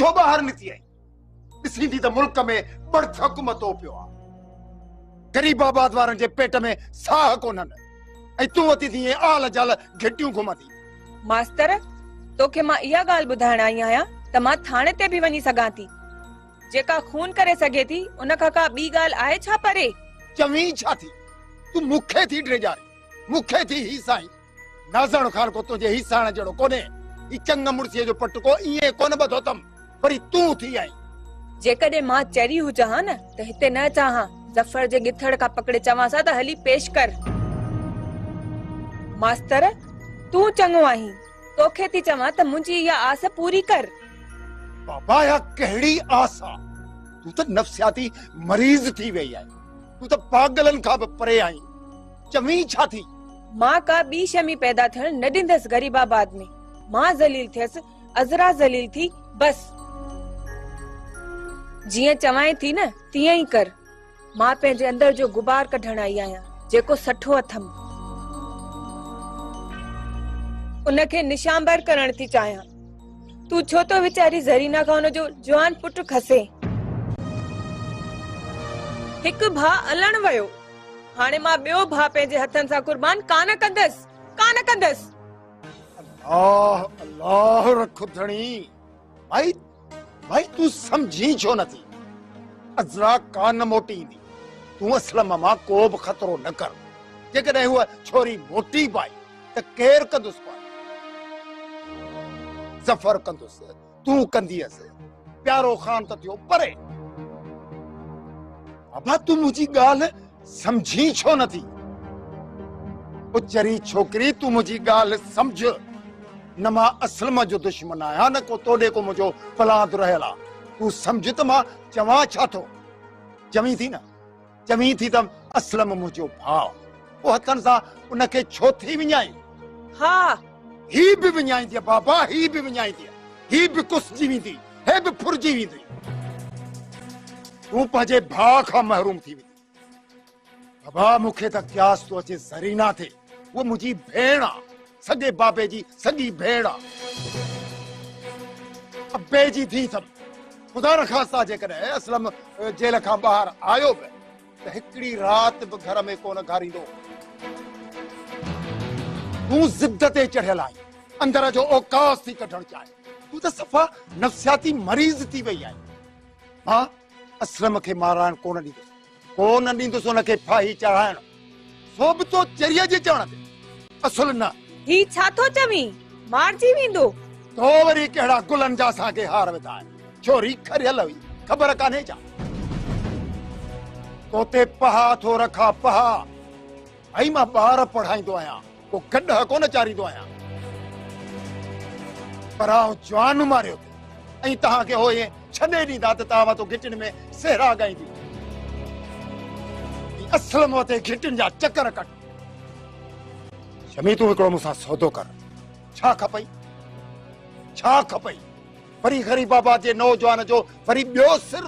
छो बाहर निकती आई? ॾिसी थी त मुल्क में बड़थक मतो पियो आहे। गरीब आबाद वारनि जे पेट में साह कोन्हनि ऐं तूं अती थी आल जाल घिटियूं घुमंदी। मास्तर तोखे मां इहा ॻाल्हि ॿुधाइण आई आहियां त मां थाणे ते बि वञी सघां थी। जेका खून करे सघे थी उन खां का ॿी ॻाल्हि आहे छा परे? चवी छा थी? तू मूंखे थी ड्रेजारी, मूंखे थी ही साईं। नाज़ण ख़ान को तुंहिंजे ही साण जहिड़ो कोन्हे। ही चंग मुड़सीअ जो पटको ईअं कोन ॿधो अथमि, वरी तूं थी आई। जेकॾहिं मां चरी हुजां हा न त हिते न चाहां ज़फर जे गिथड़ खां पकड़े चवां सा त हली पेश कर। मास्तर तूं चङो आहीं, तोखे थी चवां त मुंहिंजी इहा आस पूरी कर। बाबा या कहिड़ी आस आहे? तू त नफ़्सियाती मरीज़ थी वई आहे। तू त पागलन खां बि परे आई। चवी छा थी? मां का ॿी शमी पैदा थियण न ॾींदसि गरीबाबाद में। मां ज़लील थियसि, अज़रा ज़लील थी, बस। जीअं चवाएं थी न तीअं ई कर। मां पंहिंजे अंदर जो गुबार कढण आई आहियां, जेको सठो अथमि। उनखे निशांबर करण थी चाहियां। तू छो तो वीचारी ज़रीना खां उनजो जवान पुट खसे। हिकु भाउ अलण वियो, हाणे मां ॿियो भाउ पंहिंजे हथनि सां कुर्बान कान कंदसि, कान कंदसि। अल्लाह अल्लाह रखुधणी। भाई तू समझी छो नथी? अज़रा कान मोटी ईंदी। तू असलम मां को बि खतरो न कर। जेकॾहिं हूअ छोरी मोटी पाई त केर कंदुसि पाई? ज़फर कंदुसि, तूं कंदीअसि। प्यारो ख़ान त थियो परे। बाबा तू मुंहिंजी ॻाल्हि समझी छो नथी? उचरी छोकिरी तू मुंहिंजी ॻाल्हि समझ। न मां असलम जो दुश्मन आहियां, न को तोॾे को मुंहिंजो फलाद रहियल आहे। तू समझ त मां चवां छा थो। चवीं थी न, चवीं थी त असलम मुंहिंजो भाउ। पोइ हथनि सां उनखे छो थी विञाई? हा ही बि विञाईंदी बाबा, ही बि विञाईंदी। ही बि कुसजी वेंदी, हे बि फुरजी वेंदी। तू पंहिंजे भाउ खां महरूम थी वेंदी। बाबा मूंखे त क्यास थो अचे ज़रीना थे। वो मुंहिंजी भेण आहे, सॼे बाबे जी सॼी भेण आहे। अबे जी थी अथमि। ख़ुदा न ख़ास्ता जेकॾहिं असलम जेल खां ॿाहिरि आयो बि त हिकिड़ी राति बि घर में कोन घारींदो। तूं ज़िद ते चढ़ियल आई, अंदर जो औकास थी कढण चाहे। तू त सफ़ा नफ़्सियाती मरीज़ थी वई आहे। मां असलम खे माराइण कोन ॾींदुसि उनखे फाही चढ़ाइण। सो बि तो चरीअ जे चवण ते। असुल न। ही छा थो चवीं? मारजी वेंदो। तो वरी कहिड़ा गुलनि जा असांखे हार विधा आहिनि। छोरी खरियल हुई, ख़बर कान्हे छा? तोते पहा थो रखा पहा। भाई मां ॿार पढ़ाईंदो आहियां, को गॾ कोन चारींदो आहियां। पर जवान मारियो ऐं तव्हांखे हो छॾे ॾींदा त तव्हां तो घिटिन में सहरा ॻाईंदी। असलम ते घिटिन जा चकर कट। शमी तूं हिकिड़ो मूंसां सौदो कर। छा खपई? छा खपई? वरी गरीबाबाद जे नौजवान जो वरी ॿियो सिर,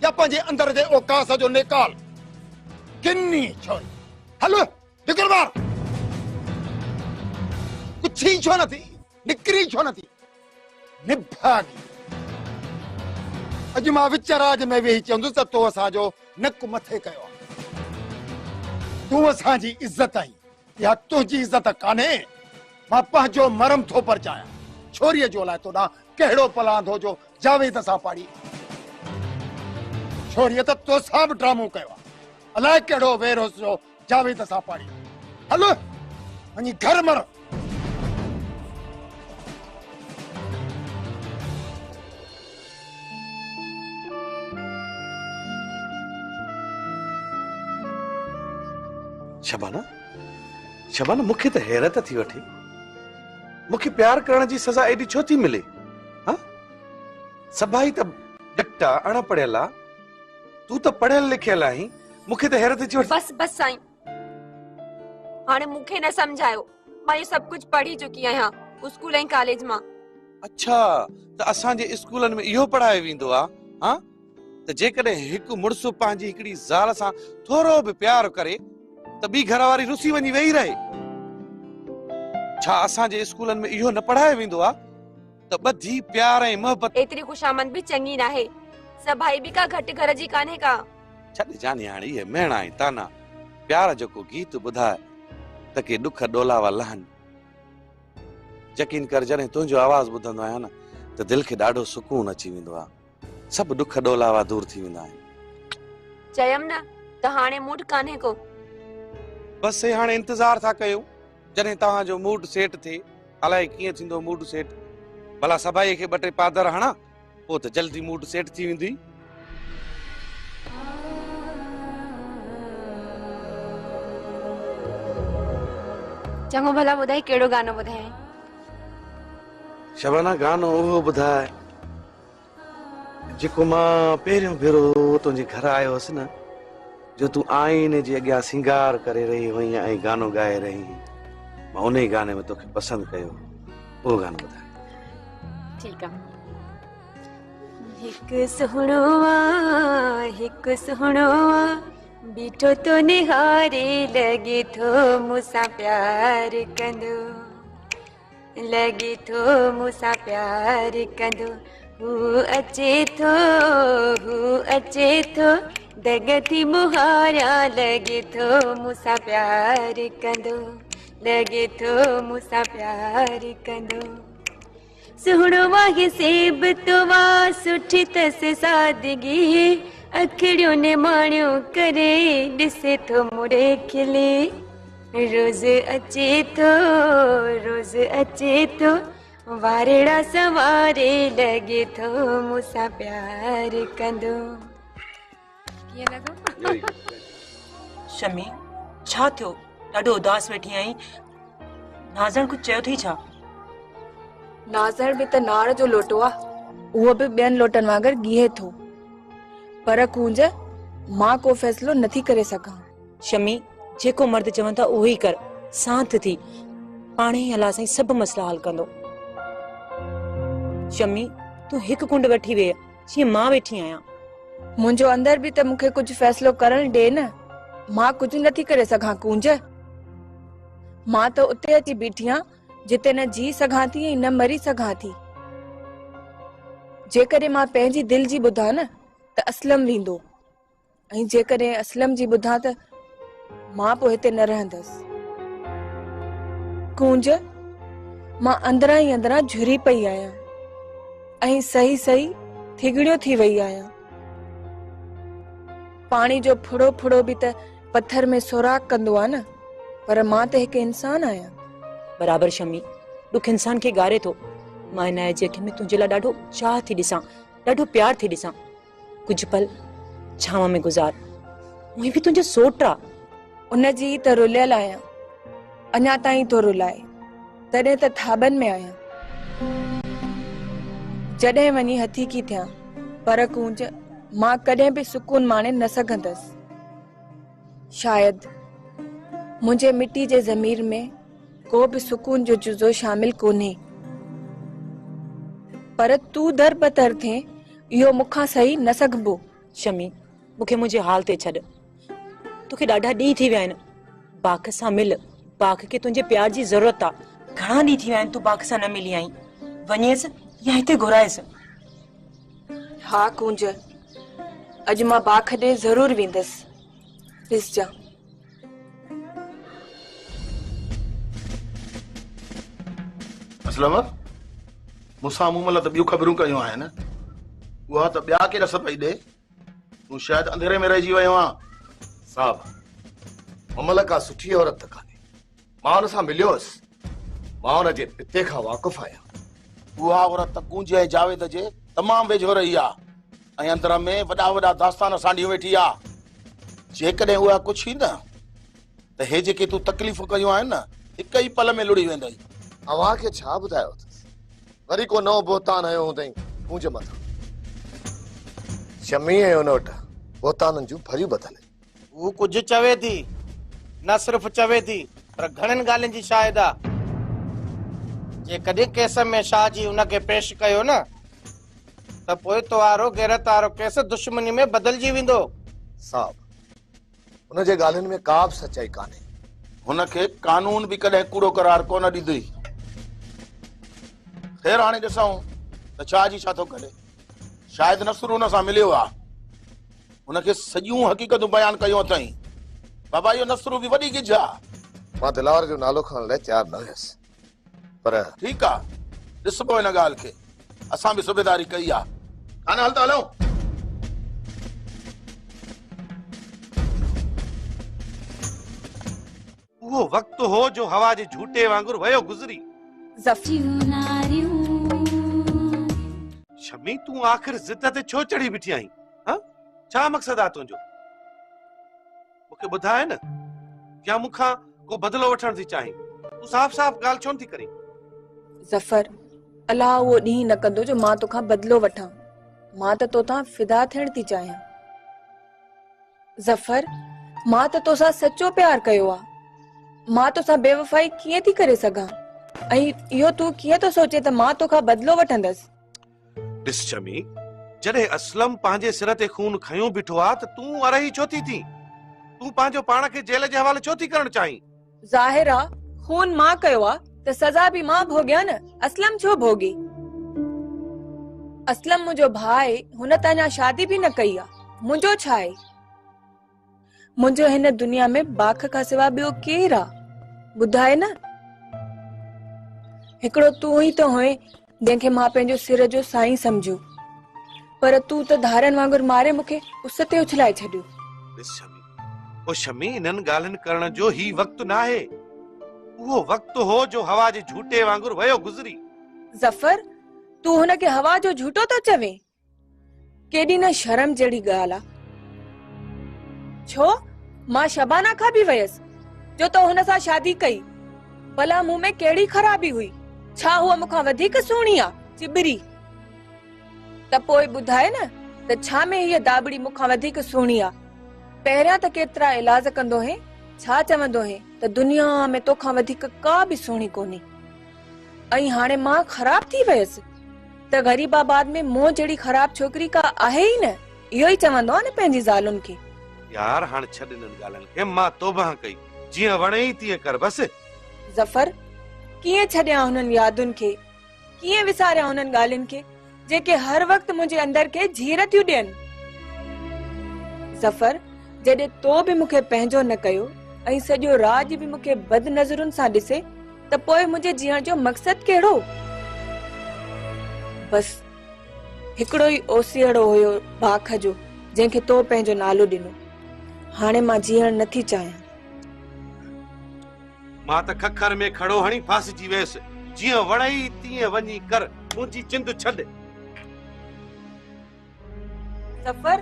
या पंहिंजे अंदर जे औकास जो निकाल? किन्नी छोरी हल निकिर बार। कुछ ही छो नथी? निकिरी छो नथी? निभागी। अॼु मां विच राज में वेही चवंदुसि त तो असांजो नक मथे कयो। तूं असांजी इज़त आई या तुंहिंजी इज़त कान्हे? मां पंहिंजो मरम थो परचायां। छोरीअ जो लाइ तोॾां कहिड़ो पलांद हो जो जावेद सां पाड़ी। छोरीअ त तोसां बि ड्रामो कयो आहे। अलाए कहिड़ो वेरोस जो जावेद सां पाड़ी। हल वञी घर मर। शबाना, शबाना मूंखे त हैरत थी वठी। मूंखे प्यार करण जी सज़ा एॾी छो थी मिले? हाँ? सभाई त ॾटा अणपढ़ियल आहे। तू त पढ़ियल लिखियल आहीं। मूंखे त हैरत थी वठी। बस बस साईं, हाणे मूंखे न समझायो। मां ये सब कुछ पढ़ी चुकी आहियां स्कूल ऐं कॉलेज मां। अच्छा, त असांजे स्कूलनि में इहो पढ़ायो वेंदो आहे? हाँ? त जेकॾहिं हिकु मुड़ुसु पंहिंजी हिकिड़ी ज़ाल सां थोरो बि प्यार करे त ॿी घरवारी रुसी वञी वेही रहे। छा असांजे स्कूलनि में इहो न पढ़ायो वेंदो आहे त ॿधी प्यार ऐं मोहबत। एतरी खुशामद भी चंगी ना है, सभाई भी का घट घर जी काने का। छॾ जानी हाणे ये मेणा ऐं ताना प्यार जो को गीत ॿुधाए त के दुख डोलावा लहन। यकीन कर जॾहिं तुंहिंजो आवाज़ ॿुधंदो आहियां न त दिलि खे ॾाढो सुकून अची वेंदो आहे। सभु दुख डोलावा दूर थी वेंदा आहिनि। चयम न त हाणे मूड काने को। बस हे हाणे इंतजार था कयूं जॾहिं तव्हांजो मूड सेट थिए। अलाए कीअं थींदो मूड सेट। भला सभाई खे ॿ टे पादर हणा पोइ त जल्दी मूड सेट थी वेंदी। चङो भला ॿुधाए कहिड़ो गानो ॿुधाए। शबाना गानो उहो ॿुधाए जेको मां पहिरियों भेरो तुंहिंजे घर आयो हुअसि न, जो तूं आईने जे अॻियां सिंगार करे रही हुई ऐं गानो ॻाए रही। मां उन ई गाने में तोखे पसंदि कयो। उहो गानो ॿुधाए। ठीक है। हिकु सुहिणो बीठो तो निहारे लगे थो मूंसां प्यार कंदो, लगे थो मूंसां प्यार कंदो। हू अचे थो दगती मुहारा लगे थो मूंसां प्यार कंदो, लगे थो मूंसां प्यार कंदो। सुहिणो आहे सेब तवा सुठी तस सादगी, अखिड़ियों ने माणियो करे ॾिसे थो मुड़े खिले। रोज़ अचे थो वारेड़ा सवारे लगे थो मूंसां प्यार कंदो। कीअं लॻो? शमी छा थियो? ॾाढो उदास वेठी आई। नाज़ण कुझु चयो थी छा? नाज़र भी त नार जो लोटो आ, उहो भी ॿियनि लोटनि वांगुरु गीहे थो। पर कूंज मां को फ़ैसिलो नथी करे सघां। शमी जेको मर्द चवनि था उहो ई कर। सांत थी पाणे ई अलाह साईं सभु मसला हल कंदो। शमी तूं हिकु कुंड वठी वे जीअं मां वेठी आहियां। मुंहिंजो अंदर भी त मूंखे कुझु फ़ैसिलो करण ॾे न। मां कुझु नथी करे सघां कूंज। मां त उते अची बीठी आं जिते न जी सघां थी ऐं न मरी सघां थी। जेकॾहिं मां पंहिंजी दिलि जी ॿुधां न त असलम वेंदो, ऐं जेकॾहिं असलम जी ॿुधां त मां पोइ हिते न रहंदसि। कूंज मां अंदरां ई अंदरां झुरी पई आहियां ऐं सही सही थिगड़ियो थी वई आहियां। पाणी जो फुड़ो फुड़ो भी त पत्थर में सुराख कंदो आहे न, पर मां त हिकु इंसान आहियां। बराबर शमी दुख इंसान खे ॻारे थो। मां हिन जे अखि में तुंहिंजे लाइ ॾाढो चाह थी ॾिसां, ॾाढो प्यार थी ॾिसां। कुझु पल छांव में गुज़ार। मुंहिंजी भी तुंहिंजो सोट आ। उन जी त रुलियल आहियां, अञा ताईं तो रुलाए। तॾहिं त थाबनि में आहियां, जॾहिं वञी हथी की थियां। पर कूंज मां कॾहिं भी सुकून माणे न सघंदसि। शायद मुंहिंजे मिट्टी जे ज़मीर में को भी सुकून जो जुज़ो शामिल कोन्हे। पर तू दर बतर थे इहो मूंखां सही न सघबो। शमी मूंखे मुंहिंजे हाल ते छॾ। तोखे ॾाढा ॾींहं थी विया आहिनि। बाक़ सां मिल। बाक़ खे तुंहिंजे प्यार जी ज़रूरत आहे। घणा ॾींहं थी विया आहिनि तूं बाक़ सां न मिली आई। वञेसि या हिते घुराएसि। हाँ कूंज, अॼु मां बाक़ ॾे ज़रूर वेंदसि। ॾिसजां। असलम मूंसां मूं महिल त ॿियूं ख़बरूं कयूं आहिनि, उहा त ॿिया के रस पई ॾे। तूं शायदि अंधेरे में रहिजी वियो आं। साहब ममल का सुठी औरत त कान्हे। मां हुन सां मिलियोसि, मां हुन जे पिते खां वाक़ुफ़ आहियां। उहा औरत त कूंज ऐं जावेद जे तमामु वेझो रही आहे ऐं अंदर में वॾा वॾा दास्तान सांढियूं वेठी आहे। जेकॾहिं उहा कुझु ई न त हे जेके तूं तकलीफ़ूं कयूं आहिनि न, हिक ई पल में लुड़ी वेंदई। अव्हां खे छा ॿुधायो अथसि? वरी को नओं बोतान आयो हूंदई मुंहिंजे मथां। शमी ऐं हुन वटि बोताननि जूं भरियूं बदल। वो कुछ चवे थी, न सिर्फ चवे थी पर घणनि ॻाल्हियुनि जी शाहिद आहे। जे कॾहिं केस में शाह जी उनखे पेश कयो न त पोइ वारो गैरत वारो केस दुश्मनी में बदिलजी वेंदो। साहब हुन जे ॻाल्हियुनि में का बि सचाई कान्हे। हुनखे कानून भी कॾहिं कूड़ो करार कोन ॾींदुई। ख़ैर हाणे ॾिसूं त छा जी छा थो करे। शायदि नसरू हुन सां मिलियो आहे, हुनखे सॼियूं हक़ीक़तूं बयानु कयूं अथई। बाबा इहो नसरू बि वॾी गिज आहे। मां दिलावर जो नालो खणण लाइ तयारु न हुयसि, पर ठीकु आहे, ॾिसबो हिन ॻाल्हि खे। असां बि सुबेदारी कई आहे। हाणे हल त हलूं। उहो वक़्तु हो जो हवा जे झूटे वांगुरु वयो गुज़री। शमी तूं आख़िर ज़िद ते छो चढ़ी बीठी आहीं? छा मक़सदु आहे तुंहिंजो? मूंखे ॿुधाए न, या मूंखां को बदिलो वठण थी चाहीं? तूं साफ़ साफ़ ॻाल्हि छो नथी करीं? ज़फ़र, अलाह उहो ॾींहुं न कंदो जो मां तोखां बदिलो वठां। मां त तोतां फिदा थियण थी चाहियां। ज़फ़र, मां त तोसां सचो प्यार कयो आहे। मां तोसां बेवफ़ाई कीअं थी करे सघां? ऐं इहो तूं कीअं थो सोचे त मां तोखां बदिलो वठंदसि? ॾिस शमी, जॾहिं असलम पंहिंजे सिर ते खून खयूं बीठो आहे त तूं अरही छो थी थी? तूं पंहिंजो पाण खे जेल जे हवाले छो थी करण चाहीं? ज़ाहिर आहे खून मां कयो आहे त सज़ा बि मां भोगिया न, असलम छो भोगी? असलम मुंहिंजो भाउ आहे, हुन त अञा शादी बि न कई आहे। मुंहिंजो छा आहे? मुंहिंजो हिन दुनिया में बाख खां सिवा ॿियो केरु आहे? ॿुधाए न। हिकिड़ो तूं ई त हुए जंहिंखे मां पंहिंजो सिर जो साईं समझो, पर तूं त धारनि वांगुरु मारे मूंखे उस ते उछलाए छॾियो। ॾिस शमी, ओ शमी, इन्हनि ॻाल्हियुनि करण जो ही वक़्तु न आहे। उहो वक़्तु हो जो हवा जे झूटे वांगुरु वयो गुज़री। ज़फ़र, तूं हुनखे हवा जो झूठो थो चवे? केॾी न शर्म जहिड़ी ॻाल्हि आहे। छो मां शबाना खां बि वयसि जो तो हुन सां शादी कई। भला मूं में कहिड़ी ख़राबी हुई? छा हुआ मूंखां वधीक सुहिणी आहे, चिबरी? त पोइ ॿुधाए न त छा में हीअ दाबड़ी मूंखां वधीक सुहिणी आहे? पहिरियां त केतिरा इलाज कंदो है, छा चवंदो है त दुनिया में तोखां वधीक का बि सुहिणी कोन्हे। ऐं हाणे मां ख़राब थी वयसि त ग़रीबाबाद में मूं जहिड़ी ख़राब छोकिरी का आहे ई न। इहो ई चवंदो आहे न पंहिंजी ज़ालुनि खे। यार हाणे छॾ इन्हनि ॻाल्हियुनि खे। मां तौबा कई, जीअं वणे तीअं कर बस। ज़फ़र, कीअं छॾियां हुननि यादुनि खे? कीअं विसारियां हुननि ॻाल्हियुनि खे जेके हर वक़्तु मुंहिंजे अंदर खे झीर थियूं ॾियनि? ज़फ़र, जॾहिं तो बि मूंखे पंहिंजो न कयो ऐं सॼो राज बि मूंखे बद नज़रुनि सां ॾिसे, त पोइ मुंहिंजे जीअण जो मक़सदु कहिड़ो? बस हिकिड़ो ई ओसियड़ो हुयो बाख जो, जंहिंखे तो पंहिंजो नालो ॾिनो। हाणे मां जीअण नथी चाहियां। मां त खखर में खड़ो हणी फासिजी वियसि। जीअं वणई तीअं वञी कर, मुंहिंजी चिंद छॾ। ज़फ़र,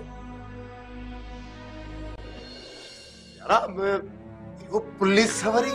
यारा वो पुलिस सवारी